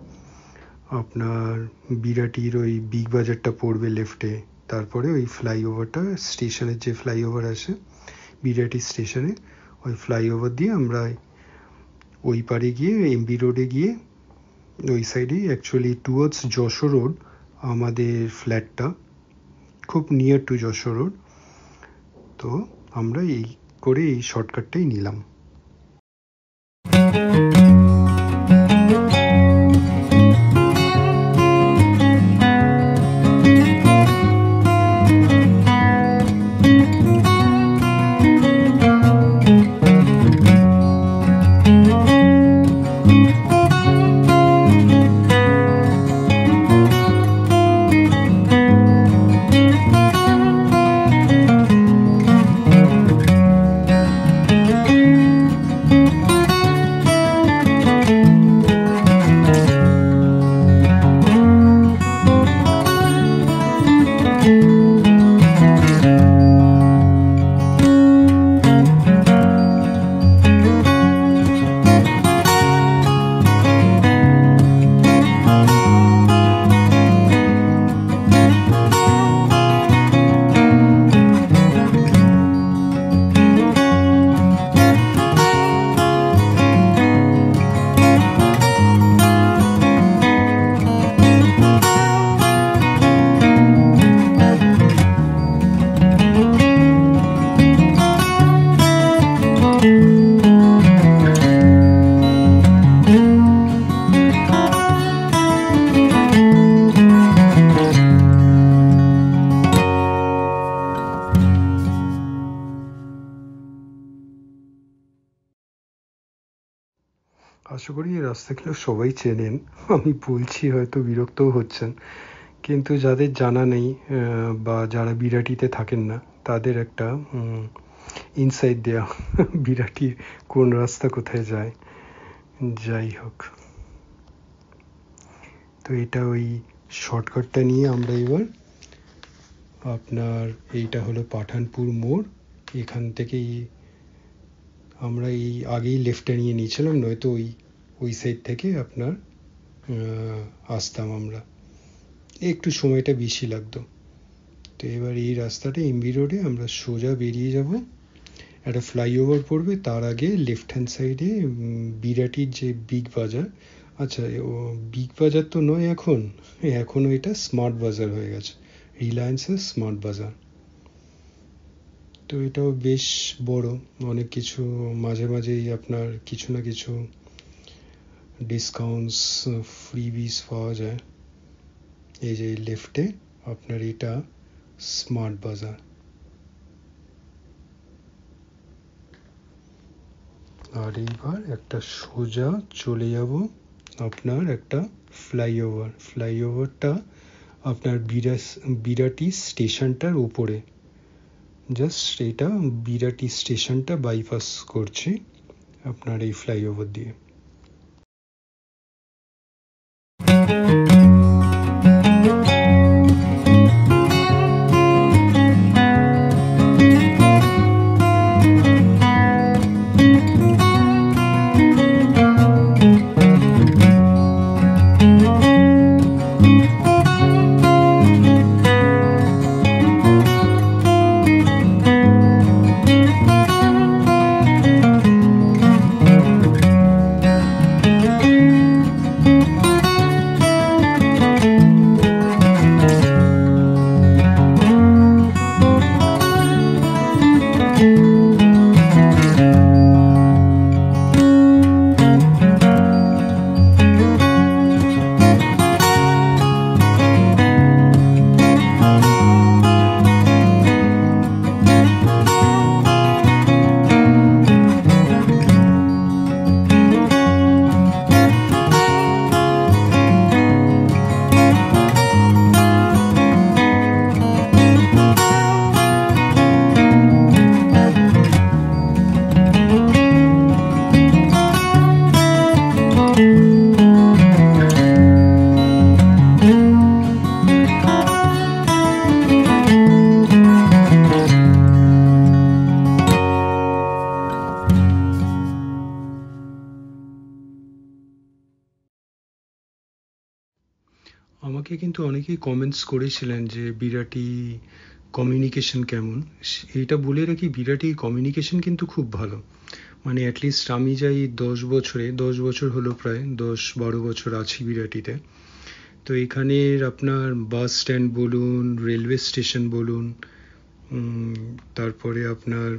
Speaker 1: আপনার বিরাটির ওই বিগ বাজারটা পড়বে লেফটে, তারপরে ওই ফ্লাইওভারটা, স্টেশনের যে ফ্লাইওভার আছে বিরাটি স্টেশনে, ওই ফ্লাইওভার দিয়ে আমরা ওই পারে গিয়ে এমবি রোডে গিয়ে ওই সাইডেই অ্যাকচুয়ালি টুয়ার্ডস যশোর রোড আমাদের ফ্ল্যাটটা, খুব নিয়ার টু যশোর রোড। তো আমরা এই করে এই শর্টকাটটাই নিলাম। আশা করি এই রাস্তাগুলো সবাই চেনেন, আমি বলছি হয়তো বিরক্তও হচ্ছেন, কিন্তু যাদের জানা নেই বা যারা বিরাটিতে থাকেন না, তাদের একটা ইনসাইট দেয়া বিরাটির কোন রাস্তা কোথায় যায়। যাই হোক, তো এটা ওই শর্টকাটটা নিয়ে আমরা এবার আপনার, এইটা হলো পাঠানপুর মোড়, এখান থেকেই আমরা এই আগেই লেফটটা নিয়ে নিয়েছিলাম, নয়তো ওই সাইড থেকে আপনার আসতাম আমরা, একটু সময়টা বেশি লাগতো। তো এবার এই রাস্তাটা এমবি রোডে আমরা সোজা বেরিয়ে যাব, একটা ফ্লাইওভার পড়বে, তার আগে লেফট হ্যান্ড সাইডে বিরাটির যে বিগ বাজার, আচ্ছা বিগ বাজার তো নয় এখনও এটা স্মার্ট বাজার হয়ে গেছে, রিলায়েন্সের স্মার্ট বাজার। তো এটাও বেশ বড়, অনেক কিছু মাঝে মাঝেই আপনার কিছু না কিছু ডিসকাউন্টস, ফ্রিবিস পাওয়া যায়। এই যে লেফটে আপনার এটা স্মার্ট বাজার। আর এইবার একটা সোজা চলে যাব আপনার একটা ফ্লাইওভারটা আপনার বিরাটি স্টেশনটার উপরে, জাস্ট এটা বিরাটি স্টেশনটা বাইপাস করছে আপনার এই ফ্লাইওভার দিয়ে। আমাকে কিন্তু অনেকেই কমেন্টস করেছিলেন যে বিরাটি কমিউনিকেশন কেমন। এইটা বলে রাখি, বিরাটি কমিউনিকেশন কিন্তু খুব ভালো। মানে অ্যাটলিস্ট আমি যাই 10 বছর হলো, প্রায় 10-12 বছর আছি বিরাটিতে। তো এখানের আপনার বাস স্ট্যান্ড বলুন, রেলওয়ে স্টেশন বলুন, তারপরে আপনার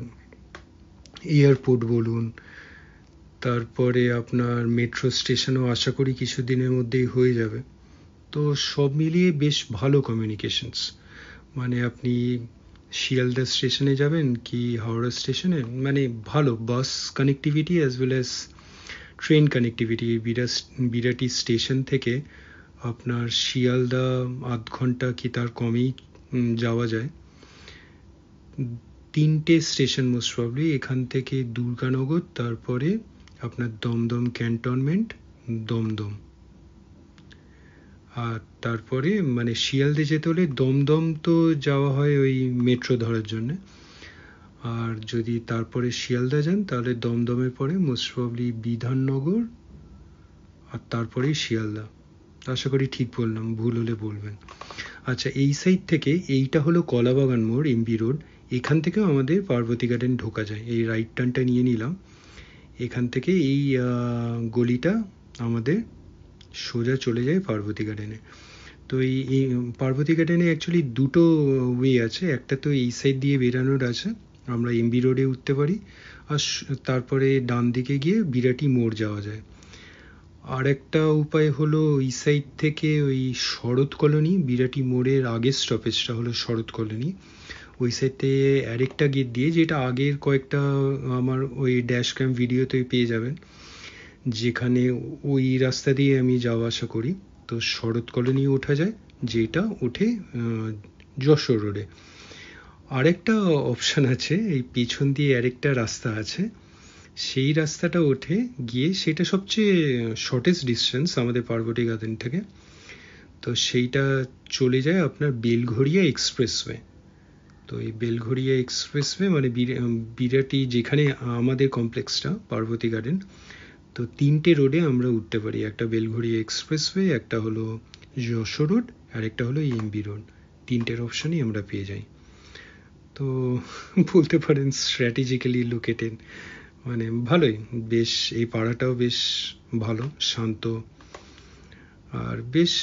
Speaker 1: এয়ারপোর্ট বলুন, তারপরে আপনার মেট্রো স্টেশনও আশা করি কিছুদিনের মধ্যেই হয়ে যাবে। তো সব মিলিয়ে বেশ ভালো কমিউনিকেশনস। মানে আপনি শিয়ালদা স্টেশনে যাবেন কি হাওড়া স্টেশনে, মানে ভালো bus connectivity as well as train connectivity. Birati station থেকে আপনার শিয়ালদা আধ ঘন্টা কি তার কমেই যাওয়া যায়। 3টে স্টেশন মোস্ট প্রবলি, এখান থেকে দুর্গানগর, তারপরে আপনার দমদম ক্যান্টনমেন্ট, দমদম। আর তারপরে মানে শিয়ালদে যেতে হলে দমদম তো যাওয়া হয় ওই মেট্রো ধরার জন্যে। আর যদি তারপরে শিয়ালদা যান তাহলে দমদমের পরে মোস্ট প্রবলি বিধাননগর, আর তারপরেই শিয়ালদা। আশা করি ঠিক বললাম, ভুল হলে বলবেন। আচ্ছা, এই সাইড থেকে এইটা হলো কলাবাগান মোড়, এমবি রোড। এখান থেকেও আমাদের পার্বতী গার্ডেন ঢোকা যায়। এই রাইট টার্নটা নিয়ে নিলাম, এখান থেকে এই গলিটা আমাদের সোজা চলে যায় পার্বতী গার্ডেনে। তো এই পার্বতী গার্ডেনে অ্যাকচুয়ালি দুটো ওয়ে আছে। একটা তো এই সাইড দিয়ে বেরানোর আছে, আমরা এমবি রোডে উঠতে পারি, আর তারপরে ডান দিকে গিয়ে বিরাটি মোড় যাওয়া যায়। আর একটা উপায় হলো ওই সাইড থেকে ওই শরৎ কলোনি, বিরাটি মোড়ের আগের স্টপেজটা হলো শরৎ কলোনি, ওই সাইড থেকে আরেকটা গেট দিয়ে, যেটা আগের কয়েকটা আমার ওই ড্যাশ ক্যাম ভিডিওতেই পেয়ে যাবেন, যেখানে ওই রাস্তা দিয়ে আমি যাওয়া আসা করি। তো শরৎ কলোনি ওঠা যায়, যেটা উঠে যশোর রোডে। আরেকটা অপশান আছে, এই পেছন দিয়ে আরেকটা রাস্তা আছে, সেই রাস্তাটা ওঠে গিয়ে, সেটা সবচেয়ে শর্টেস্ট ডিস্টেন্স আমাদের পার্বতী গার্ডেন থেকে। তো সেইটা চলে যায় আপনার বেলঘরিয়া এক্সপ্রেসওয়ে। তো এই বেলঘরিয়া এক্সপ্রেসওয়ে মানে বিরাটি, যেখানে আমাদের কমপ্লেক্সটা পার্বতী গার্ডেন, তো 3টে রোডে আমরা উঠতে পারি। একটা বেলঘরিয়া এক্সপ্রেসওয়ে, একটা হলো যশোর রোড, আর একটা হলো এমবি রোড। 3টের অপশনই আমরা পেয়ে যাই। তো বলতে পারেন স্ট্র্যাটেজিক্যালি লোকেটেড, মানে ভালোই। বেশ এই পাড়াটাও বেশ ভালো, শান্ত, আর বেশ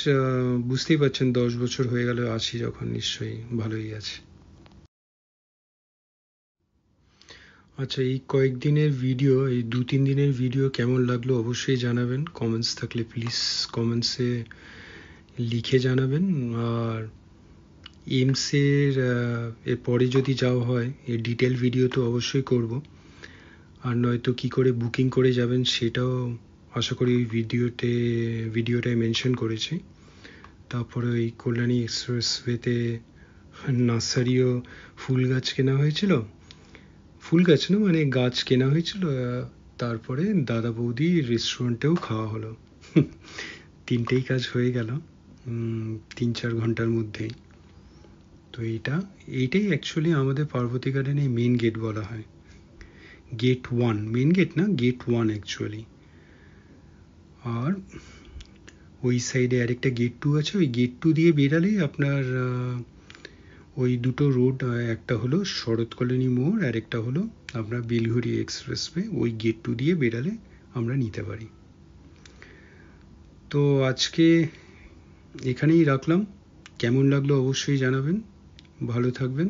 Speaker 1: বুঝতেই পারছেন 10 বছর হয়ে গেল আছি যখন, নিশ্চয়ই ভালোই আছে। আচ্ছা, এই কয়েকদিনের ভিডিও, এই 2-3 দিনের ভিডিও কেমন লাগলো অবশ্যই জানাবেন। কমেন্টস থাকলে প্লিজ কমেন্টসে লিখে জানাবেন। আর এর পরে যদি যাওয়া হয়, এর ডিটেল ভিডিও তো অবশ্যই করব। আর নয়তো কি করে বুকিং করে যাবেন সেটাও আশা করি ওই ভিডিওটায় মেনশন করেছি। তারপরে ওই কল্যাণী এক্সপ্রেসওয়েতে নার্সারিও ফুল গাছ কেনা হয়েছিল, ফুল গাছ না মানে গাছ কেনা হয়েছিল। তারপরে দাদা বৌদি রেস্টুরেন্টেও খাওয়া হলো। 3টেই কাজ হয়ে গেল 3-4 ঘন্টার মধ্যেই। তো এইটাই অ্যাকচুয়ালি আমাদের পার্বতী গার্ডেনে মেন গেট বলা হয়। গেট 1, মেন গেট না, গেট 1 অ্যাকচুয়ালি। আর ওই সাইডে আরেকটা গেট 2 আছে, ওই গেট 2 দিয়ে বেরালেই আপনার ওই দুটো রোড, একটা হলো শরৎ কলোনি মোড়, আর একটা হলো আপনার বেলঘড়ি এক্সপ্রেসওয়ে। ওই গেট 2 দিয়ে বেরালে আমরা নিতে পারি। তো আজকে এখানেই রাখলাম, কেমন লাগলো অবশ্যই জানাবেন। ভালো থাকবেন।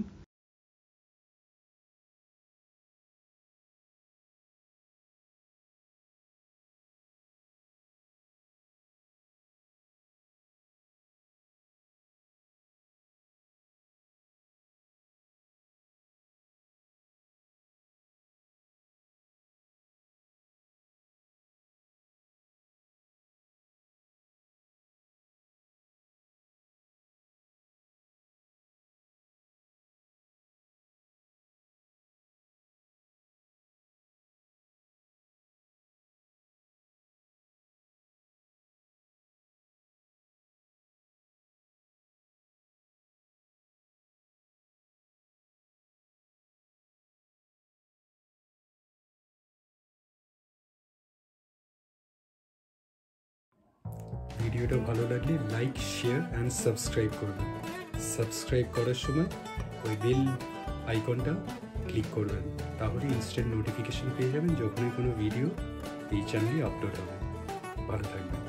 Speaker 1: ভিডিওটা ভালো লাগলে লাইক, শেয়ার অ্যান্ড সাবস্ক্রাইব করবেন। সাবস্ক্রাইব করার সময় ওই বেল আইকনটা ক্লিক করবেন, তাহলে ইনস্ট্যান্ট নোটিফিকেশন পেয়ে যাবেন যখনই কোনো ভিডিও এই চ্যানেলে আপলোড হবে। ভালো থাকবেন।